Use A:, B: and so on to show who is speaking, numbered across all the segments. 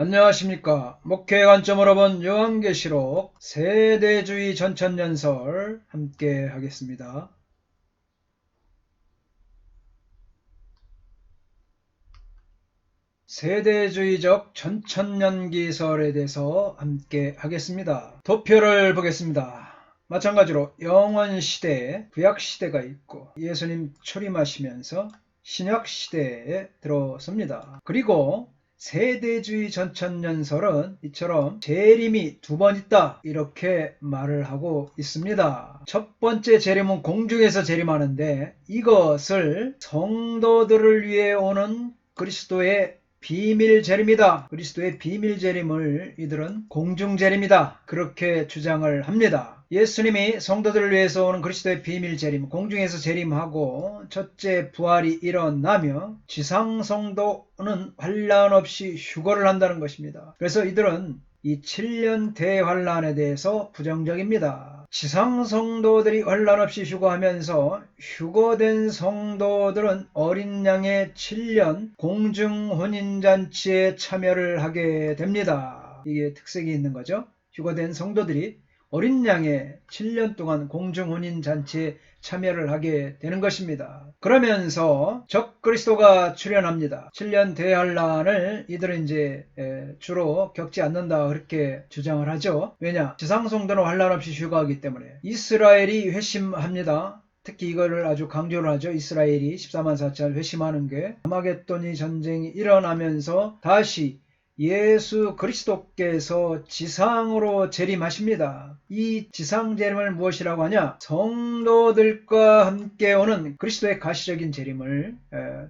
A: 안녕하십니까. 목회 관점으로 본 요한계시록 세대주의 전천년설 함께 하겠습니다. 세대주의적 전천년기설에 대해서 함께 하겠습니다. 도표를 보겠습니다. 마찬가지로 영원시대에 구약시대가 있고 예수님 초림하시면서 신약시대에 들어섭니다. 그리고 세대주의 전천년설은 이처럼 재림이 두 번 있다 이렇게 말을 하고 있습니다. 첫 번째 재림은 공중에서 재림하는데 이것을 성도들을 위해 오는 그리스도의 비밀 재림이다. 그리스도의 비밀 재림을 이들은 공중 재림이다. 그렇게 주장을 합니다. 예수님이 성도들을 위해서 오는 그리스도의 비밀 재림, 공중에서 재림하고 첫째 부활이 일어나며 지상 성도는 환난 없이 휴거를 한다는 것입니다. 그래서 이들은 이 7년 대환란에 대해서 부정적입니다. 지상 성도들이 환난 없이 휴거하면서 휴거된 성도들은 어린 양의 7년 공중 혼인잔치에 참여를 하게 됩니다. 이게 특색이 있는 거죠. 휴거된 성도들이 어린 양의 7년 동안 공중 혼인잔치에 참여를 하게 되는 것입니다. 그러면서 적그리스도가 출현합니다. 7년 대환란을 이들은 이제 주로 겪지 않는다 그렇게 주장을 하죠. 왜냐? 지상성도는 환란 없이 휴거하기 때문에. 이스라엘이 회심합니다. 특히 이거를 아주 강조를 하죠. 이스라엘이 14만 4천 회심하는 게 아마겟돈이 전쟁이 일어나면서 다시 예수 그리스도께서 지상으로 재림하십니다. 이 지상 재림을 무엇이라고 하냐? 성도들과 함께 오는 그리스도의 가시적인 재림을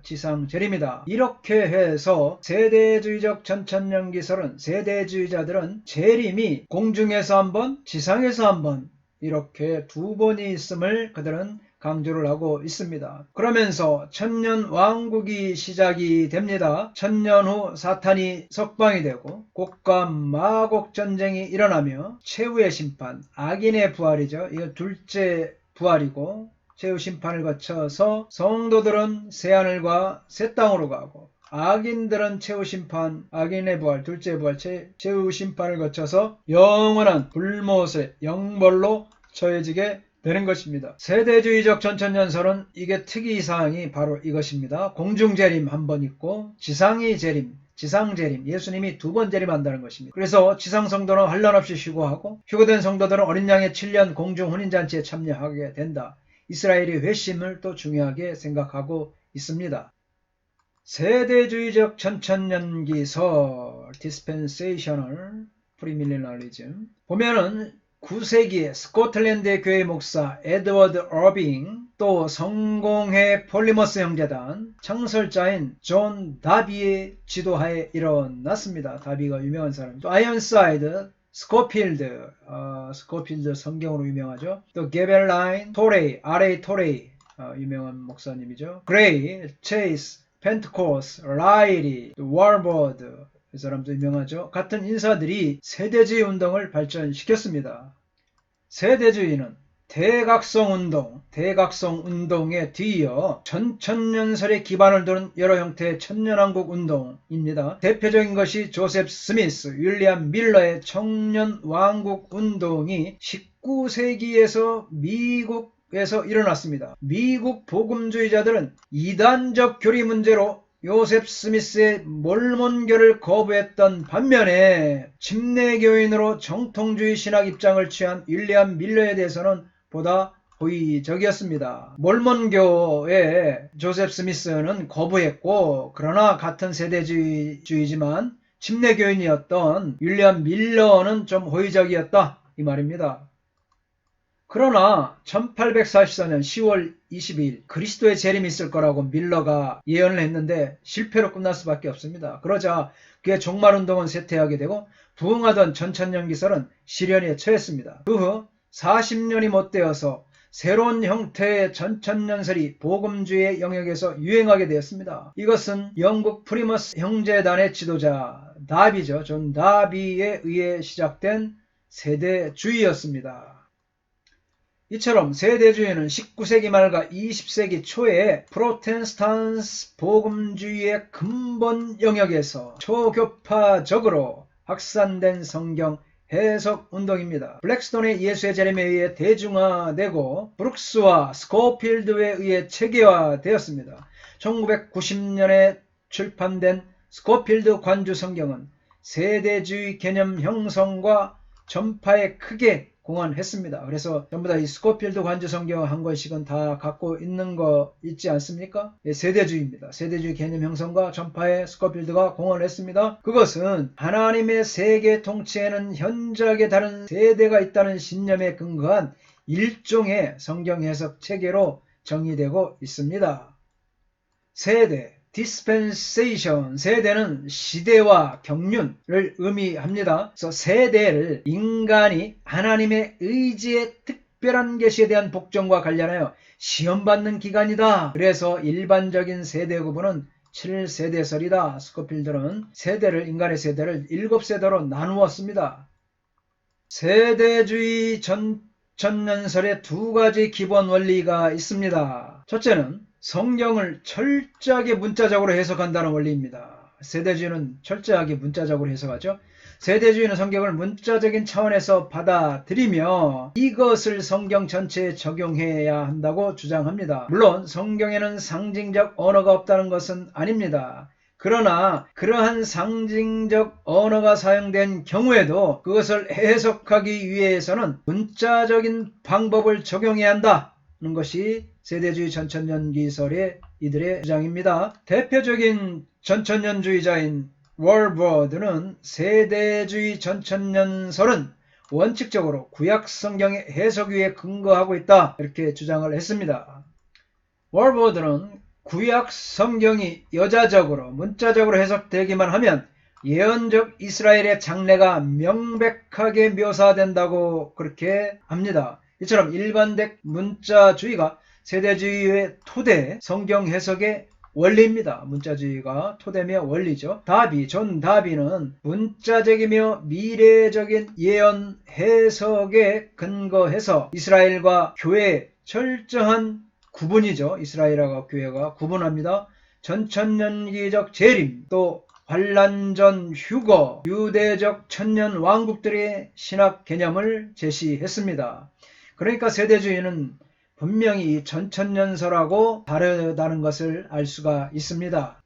A: 지상 재림이다. 이렇게 해서 세대주의적 전천년기설은 세대주의자들은 재림이 공중에서 한 번, 지상에서 한 번 이렇게 두 번이 있음을 그들은 강조를 하고 있습니다. 그러면서 천년 왕국이 시작이 됩니다. 천년 후 사탄이 석방이 되고 곡과 마곡 전쟁이 일어나며 최후의 심판, 악인의 부활이죠. 이거 둘째 부활이고 최후 심판을 거쳐서 성도들은 새하늘과 새 땅으로 가고 악인들은 최후 심판, 악인의 부활, 둘째 부활, 최후 심판을 거쳐서 영원한 불못의 영벌로 처해지게 되는 것입니다. 세대주의적 전천년설은 이게 특이사항이 바로 이것입니다. 공중재림 한 번 있고 지상이 재림, 지상재림, 예수님이 두 번 재림한다는 것입니다. 그래서 지상성도는 환난 없이 휴거하고 휴거된 성도들은 어린 양의 7년 공중 혼인잔치에 참여하게 된다. 이스라엘이 회심을 또 중요하게 생각하고 있습니다. 세대주의적 전천년기설 Dispensational Premillennialism 보면은 9세기에 스코틀랜드의 교회 목사 에드워드 어빙, 또 성공회 폴리머스 형제단, 창설자인 존 다비의 지도하에 일어났습니다. 다비가 유명한 사람. 또 아이언사이드, 스코필드 성경으로 유명하죠. 또 게벨라인, 토레이, R.A. 토레이, 유명한 목사님이죠. 그레이, 체이스, 펜트코스, 라이리, 월버드, 이 사람도 유명하죠. 같은 인사들이 세대주의 운동을 발전시켰습니다. 세대주의는 대각성 운동에 뒤이어 전천년설의 기반을 두는 여러 형태의 천년왕국 운동입니다. 대표적인 것이 조셉 스미스, 윌리엄 밀러의 청년왕국 운동이 19세기에서 미국에서 일어났습니다. 미국 복음주의자들은 이단적 교리 문제로 요셉 스미스의 몰몬교를 거부했던 반면에 침례교인으로 정통주의 신학 입장을 취한 윌리엄 밀러에 대해서는 보다 호의적이었습니다. 몰몬교의 조셉 스미스는 거부했고 그러나 같은 세대주의지만 침례교인이었던 윌리엄 밀러는 좀 호의적이었다 이 말입니다. 그러나 1844년 10월 22일 그리스도의 재림이 있을 거라고 밀러가 예언을 했는데 실패로 끝날 수밖에 없습니다. 그러자 그의 종말운동은 쇠퇴하게 되고 부흥하던 전천년기설은 시련에 처했습니다. 그 후 40년이 못 되어서 새로운 형태의 전천년설이 복음주의 영역에서 유행하게 되었습니다. 이것은 영국 프리머스 형제단의 지도자 다비죠. 존 다비에 의해 시작된 세대주의였습니다. 이처럼 세대주의는 19세기 말과 20세기 초에 프로테스탄트 복음주의의 근본 영역에서 초교파적으로 확산된 성경 해석 운동입니다. 블랙스톤의 예수의 재림에 의해 대중화되고 브룩스와 스코필드에 의해 체계화되었습니다. 1990년에 출판된 스코필드 관주 성경은 세대주의 개념 형성과 전파에 크게 공헌했습니다. 그래서 전부 다 이 스코필드 관주 성경 한 권씩은 다 갖고 있는 거 있지 않습니까? 세대주의입니다. 세대주의 개념 형성과 전파에 스코필드가 공헌했습니다. 그것은 하나님의 세계 통치에는 현저하게 다른 세대가 있다는 신념에 근거한 일종의 성경 해석 체계로 정의되고 있습니다. 세대, dispensation, 세대는 시대와 경륜을 의미합니다. 그래서 세대를 인간이 하나님의 의지의 특별한 계시에 대한 복종과 관련하여 시험받는 기간이다. 그래서 일반적인 세대 구분은 7세대설이다. 스코필드는 인간의 세대를 7세대로 나누었습니다. 세대주의 전천년설에 두 가지 기본 원리가 있습니다. 첫째는 성경을 철저하게 문자적으로 해석한다는 원리입니다. 세대주의는 철저하게 문자적으로 해석하죠. 세대주의는 성경을 문자적인 차원에서 받아들이며 이것을 성경 전체에 적용해야 한다고 주장합니다. 물론 성경에는 상징적 언어가 없다는 것은 아닙니다. 그러나 그러한 상징적 언어가 사용된 경우에도 그것을 해석하기 위해서는 문자적인 방법을 적용해야 한다는 것이 세대주의 전천년기설의 이들의 주장입니다. 대표적인 전천년주의자인 월버드는 세대주의 전천년설은 원칙적으로 구약 성경의 해석 위에 근거하고 있다 이렇게 주장을 했습니다. 월버드는 구약 성경이 여자적으로 문자적으로 해석되기만 하면 예언적 이스라엘의 장래가 명백하게 묘사된다고 그렇게 합니다. 이처럼 일반적 문자주의가 세대주의의 토대 성경 해석의 원리입니다. 문자주의가 토대며 원리죠. 존 다비는 문자적이며 미래적인 예언 해석에 근거해서 이스라엘과 교회의 철저한 구분이죠. 이스라엘과 교회가 구분합니다. 전천년기적 재림, 또 환란 전 휴거, 유대적 천년 왕국들의 신학 개념을 제시했습니다. 그러니까 세대주의는 분명히 전천년설하고 다르다는 것을 알 수가 있습니다.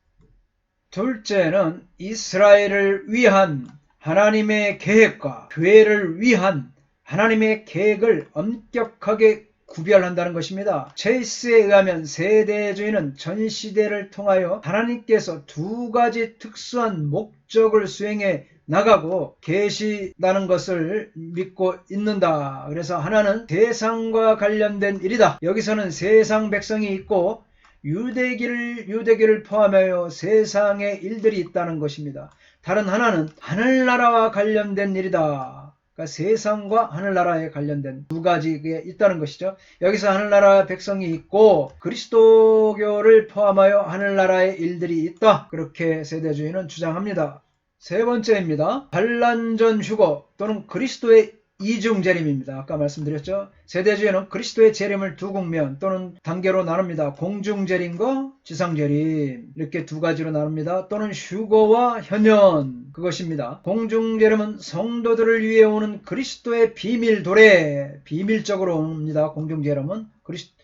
A: 둘째는 이스라엘을 위한 하나님의 계획과 교회를 위한 하나님의 계획을 엄격하게 구별한다는 것입니다. 체이스에 의하면 세대주의는 전 시대를 통하여 하나님께서 두 가지 특수한 목적을 수행해 나가고 계시다는 것을 믿고 있는다. 그래서 하나는 세상과 관련된 일이다. 여기서는 세상 백성이 있고 유대기를 포함하여 세상의 일들이 있다는 것입니다. 다른 하나는 하늘나라와 관련된 일이다. 그러니까 세상과 하늘나라에 관련된 두 가지가 있다는 것이죠. 여기서 하늘나라 백성이 있고 그리스도교를 포함하여 하늘나라의 일들이 있다. 그렇게 세대주의는 주장합니다. 세 번째입니다. 환란 전 휴거 또는 그리스도의 이중 재림입니다. 아까 말씀드렸죠. 세대주의는 그리스도의 재림을 두 국면 또는 단계로 나눕니다. 공중 재림과 지상 재림 이렇게 두 가지로 나눕니다. 또는 휴거와 현현 그것입니다. 공중 재림은 성도들을 위해 오는 그리스도의 비밀 도래 비밀적으로 옵니다. 공중 재림은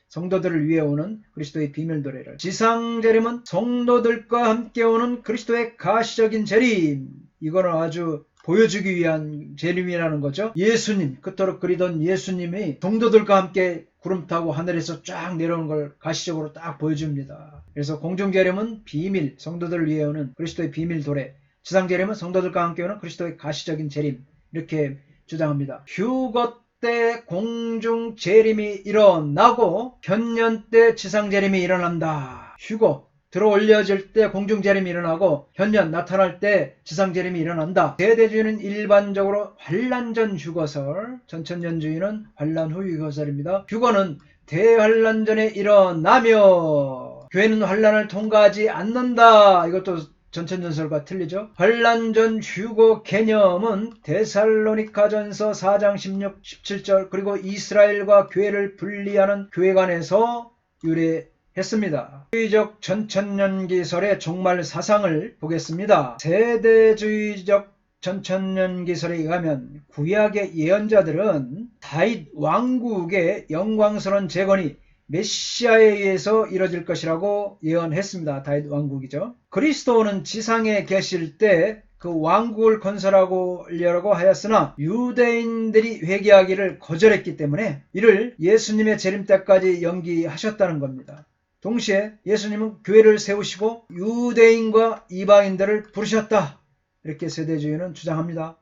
A: 성도들을 위해 오는 그리스도의 비밀 도래를. 지상 재림은 성도들과 함께 오는 그리스도의 가시적인 재림. 이거는 아주 보여주기 위한 재림이라는 거죠. 예수님, 그토록 그리던 예수님이 성도들과 함께 구름 타고 하늘에서 쫙 내려오는 걸 가시적으로 딱 보여줍니다. 그래서 공중 재림은 비밀, 성도들을 위해 오는 그리스도의 비밀 도래. 지상 재림은 성도들과 함께 오는 그리스도의 가시적인 재림. 이렇게 주장합니다. 휴거 때 공중 재림이 일어나고 현년 때 지상 재림이 일어난다. 휴거 들어올려질 때 공중 재림이 일어나고 현년 나타날 때 지상 재림이 일어난다. 세대주의는 일반적으로 환란 전 휴거설, 전천년주의는 환란 후 휴거설입니다. 휴거는 대환란 전에 일어나며 교회는 환란을 통과하지 않는다. 이것도 전천전설과 틀리죠. 환란전 휴거 개념은 데살로니가전서 4장 16, 17절 그리고 이스라엘과 교회를 분리하는 교회관에서 유래했습니다. 주의적 전천년기설의 종말 사상을 보겠습니다. 세대주의적 전천년기설에 의하면 구약의 예언자들은 다윗 왕국의 영광스러운 재건이 메시아에 의해서 이뤄질 것이라고 예언했습니다. 다윗 왕국이죠. 그리스도는 지상에 계실 때 그 왕국을 건설하려고 하였으나 유대인들이 회개하기를 거절했기 때문에 이를 예수님의 재림 때까지 연기하셨다는 겁니다. 동시에 예수님은 교회를 세우시고 유대인과 이방인들을 부르셨다. 이렇게 세대주의는 주장합니다.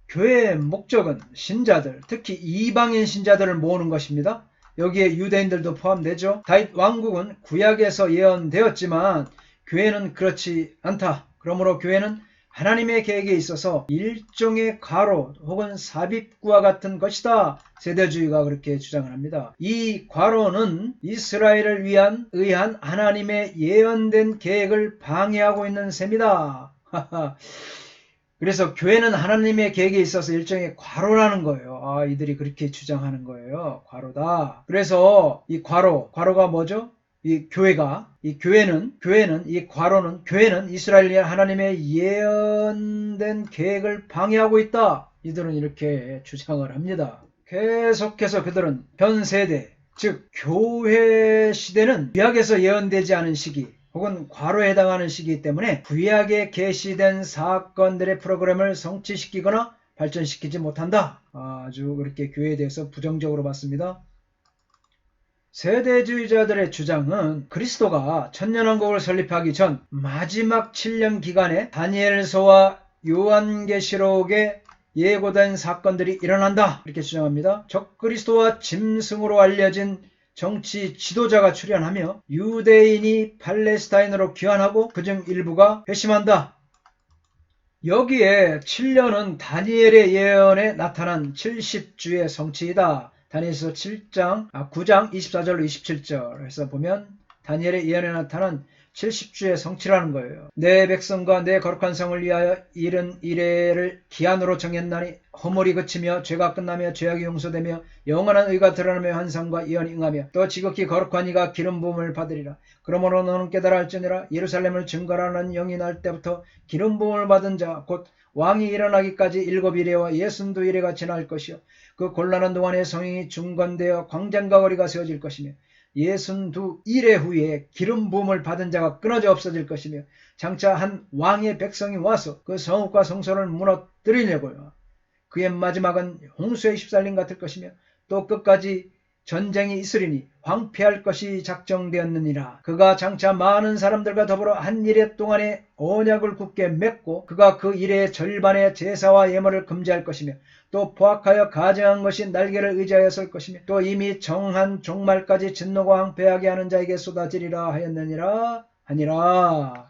A: 교회의 목적은 신자들, 특히 이방인 신자들을 모으는 것입니다. 여기에 유대인들도 포함되죠. 다윗 왕국은 구약에서 예언되었지만 교회는 그렇지 않다. 그러므로 교회는 하나님의 계획에 있어서 일종의 과로 혹은 삽입구와 같은 것이다. 세대주의가 그렇게 주장을 합니다. 이 과로는 이스라엘을 의한 하나님의 예언된 계획을 방해하고 있는 셈이다. 그래서 교회는 하나님의 계획에 있어서 일종의 과로라는 거예요. 이들이 그렇게 주장하는 거예요. 과로다. 그래서 이 과로가 뭐죠? 이 교회는 이스라엘 하나님의 예언된 계획을 방해하고 있다. 이들은 이렇게 주장을 합니다. 계속해서 그들은 현 세대, 즉 교회 시대는 구약에서 예언되지 않은 시기 혹은 과로에 해당하는 시기이기 때문에 구약에 계시된 사건들의 프로그램을 성취시키거나 발전시키지 못한다. 아주 그렇게 교회에 대해서 부정적으로 봤습니다. 세대주의자들의 주장은 그리스도가 천년왕국을 설립하기 전 마지막 7년 기간에 다니엘서와 요한계시록에 예고된 사건들이 일어난다. 이렇게 주장합니다. 적그리스도와 짐승으로 알려진 정치 지도자가 출현하며 유대인이 팔레스타인으로 귀환하고 그중 일부가 회심한다. 여기에 7년은 다니엘의 예언에 나타난 70주의 성취이다. 다니엘서 9장 24절로 27절에서 보면 다니엘의 예언에 나타난 70주의 성취라는 거예요. 내 백성과 내 거룩한 성을 위하여 이른 이래를 기한으로 정했나니 허물이 그치며 죄가 끝나며 죄악이 용서되며 영원한 의가 드러나며 환상과 예언이 응하며 또 지극히 거룩한 이가 기름 부음을 받으리라. 그러므로 너는 깨달아 할지니라. 예루살렘을 증거하는 영이 날 때부터 기름 부음을 받은 자 곧 왕이 일어나기까지 7이레와 62이레가 지날 것이요 그 곤란한 동안에 성이 중건되어 광장과 거리가 세워질 것이며 62일의 후에 기름 부음을 받은 자가 끊어져 없어질 것이며 장차 한 왕의 백성이 와서 그 성읍과 성소를 무너뜨리려고요. 그의 마지막은 홍수의 14년 같을 것이며 또 끝까지 전쟁이 있으리니 황폐할 것이 작정되었느니라. 그가 장차 많은 사람들과 더불어 한 일해 동안에 언약을 굳게 맺고 그가 그 일의 절반의 제사와 예물을 금지할 것이며 또 포악하여 가증한 것이 날개를 의지하여 설 것이며 또 이미 정한 종말까지 진노가 황폐하게 하는 자에게 쏟아지리라 하였느니라 하니라.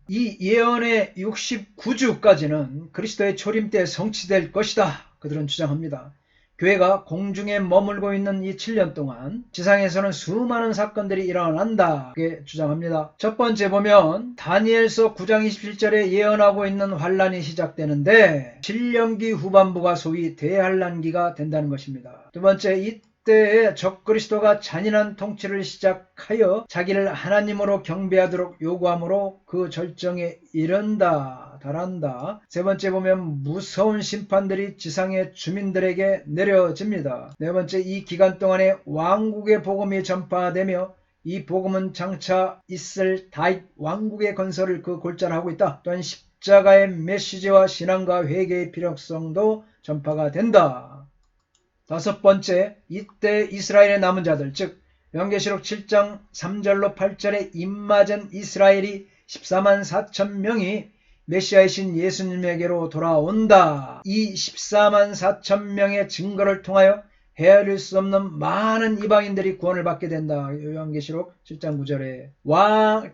A: 이 예언의 69주까지는 그리스도의 초림 때 성취될 것이다. 그들은 주장합니다. 교회가 공중에 머물고 있는 이 7년 동안 지상에서는 수많은 사건들이 일어난다. 이렇게 주장합니다. 첫 번째 보면 다니엘서 9장 27절에 예언하고 있는 환란이 시작되는데 7년기 후반부가 소위 대환란기가 된다는 것입니다. 두 번째, 이때에 적그리스도가 잔인한 통치를 시작하여 자기를 하나님으로 경배하도록 요구함으로 그 절정에 달한다. 세 번째 보면 무서운 심판들이 지상의 주민들에게 내려집니다. 네 번째, 이 기간 동안에 왕국의 복음이 전파되며 이 복음은 장차 있을 다윗 왕국의 건설을 그 골자로 하고 있다. 또한 십자가의 메시지와 신앙과 회개의 필요성도 전파가 된다. 다섯 번째, 이때 이스라엘의 남은 자들, 즉 요한계시록 7장 3절로 8절에 입맞은 이스라엘이 14만 4천 명이 메시아이신 예수님에게로 돌아온다. 이 14만 4천 명의 증거를 통하여 헤아릴 수 없는 많은 이방인들이 구원을 받게 된다. 요한계시록 7장 9절에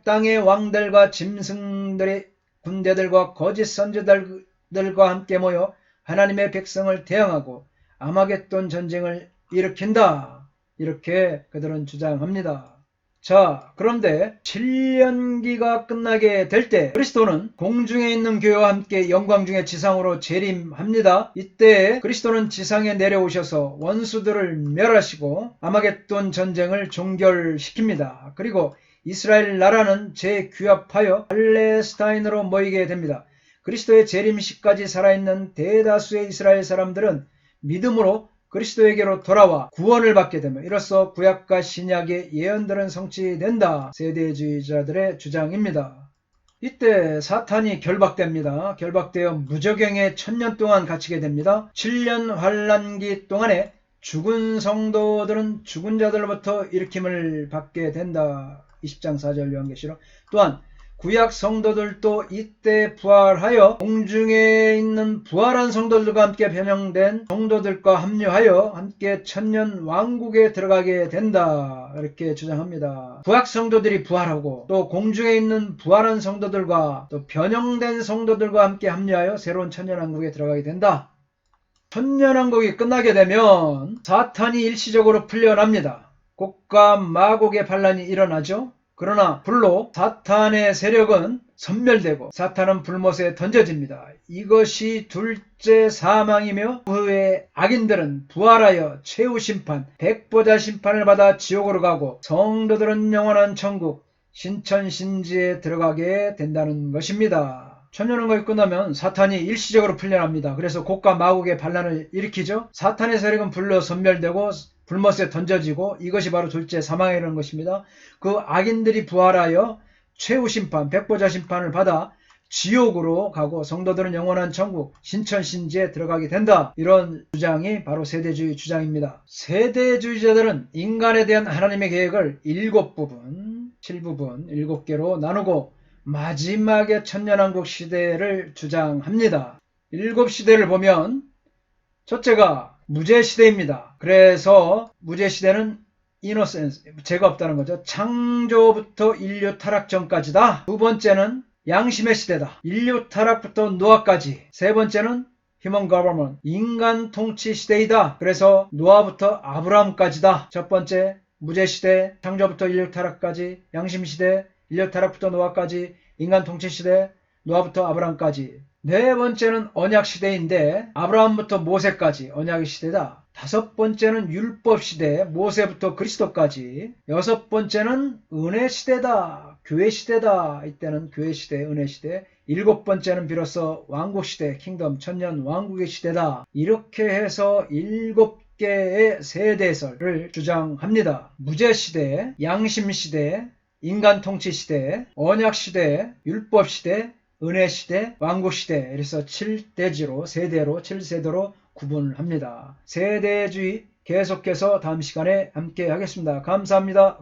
A: 땅의 왕들과 짐승들의 군대들과 거짓 선지자들과 함께 모여 하나님의 백성을 대항하고 아마겟돈 전쟁을 일으킨다. 이렇게 그들은 주장합니다. 자, 그런데 7년기가 끝나게 될 때 그리스도는 공중에 있는 교회와 함께 영광 중에 지상으로 재림합니다. 이때 그리스도는 지상에 내려오셔서 원수들을 멸하시고 아마겟돈 전쟁을 종결시킵니다. 그리고 이스라엘 나라는 재규합하여 팔레스타인으로 모이게 됩니다. 그리스도의 재림 시까지 살아있는 대다수의 이스라엘 사람들은 믿음으로 그리스도에게로 돌아와 구원을 받게 되며 이로써 구약과 신약의 예언들은 성취된다. 세대주의자들의 주장입니다. 이때 사탄이 결박됩니다. 결박되어 무저갱에 1000년 동안 갇히게 됩니다. 7년 환란기 동안에 죽은 성도들은 죽은 자들로부터 일으킴을 받게 된다. 20장 4절 요한계시록. 또한 구약 성도들도 이때 부활하여 공중에 있는 부활한 성도들과 함께 변형된 성도들과 합류하여 함께 천년 왕국에 들어가게 된다. 이렇게 주장합니다. 구약 성도들이 부활하고 또 공중에 있는 부활한 성도들과 또 변형된 성도들과 함께 합류하여 새로운 천년 왕국에 들어가게 된다. 천년 왕국이 끝나게 되면 사탄이 일시적으로 풀려납니다. 곡과 마곡의 반란이 일어나죠. 그러나 불로 사탄의 세력은 섬멸되고 사탄은 불못에 던져집니다. 이것이 둘째 사망이며 그 후에 악인들은 부활하여 최후 심판, 백보자 심판을 받아 지옥으로 가고 성도들은 영원한 천국, 신천신지에 들어가게 된다는 것입니다. 천년왕국이 끝나면 사탄이 일시적으로 풀려납니다. 그래서 곡과 마곡의 반란을 일으키죠. 사탄의 세력은 불로 섬멸되고 불못에 던져지고 이것이 바로 둘째 사망이라는 것입니다. 그 악인들이 부활하여 최후 심판, 백보자 심판을 받아 지옥으로 가고 성도들은 영원한 천국, 신천신지에 들어가게 된다. 이런 주장이 바로 세대주의 주장입니다. 세대주의자들은 인간에 대한 하나님의 계획을 7부분, 7부분, 7개로 나누고 마지막의 천년왕국 시대를 주장합니다. 7시대를 보면 첫째가 무죄시대입니다. 그래서 무죄시대는 이노센스, 죄가 없다는 거죠. 창조부터 인류 타락 전까지다. 두 번째는 양심의 시대다. 인류 타락부터 노아까지. 세 번째는 휴먼 거버먼트, 인간 통치 시대이다. 그래서 노아부터 아브라함까지다. 첫 번째 무죄시대, 창조부터 인류 타락까지. 양심시대, 인류 타락부터 노아까지. 인간 통치 시대, 노아부터 아브라함까지. 네 번째는 언약시대인데 아브라함부터 모세까지 언약의 시대다. 다섯 번째는 율법시대, 모세부터 그리스도까지. 여섯 번째는 은혜시대다. 교회시대다. 이때는 교회시대, 은혜시대. 일곱 번째는 비로소 왕국시대, 킹덤, 천년 왕국의 시대다. 이렇게 해서 7개의 세대설을 주장합니다. 무죄시대, 양심시대, 인간통치시대, 언약시대, 율법시대, 은혜시대, 왕국시대. 그래서 7대지로, 세대로, 7세대로 구분을 합니다. 세대주의 계속해서 다음 시간에 함께 하겠습니다. 감사합니다.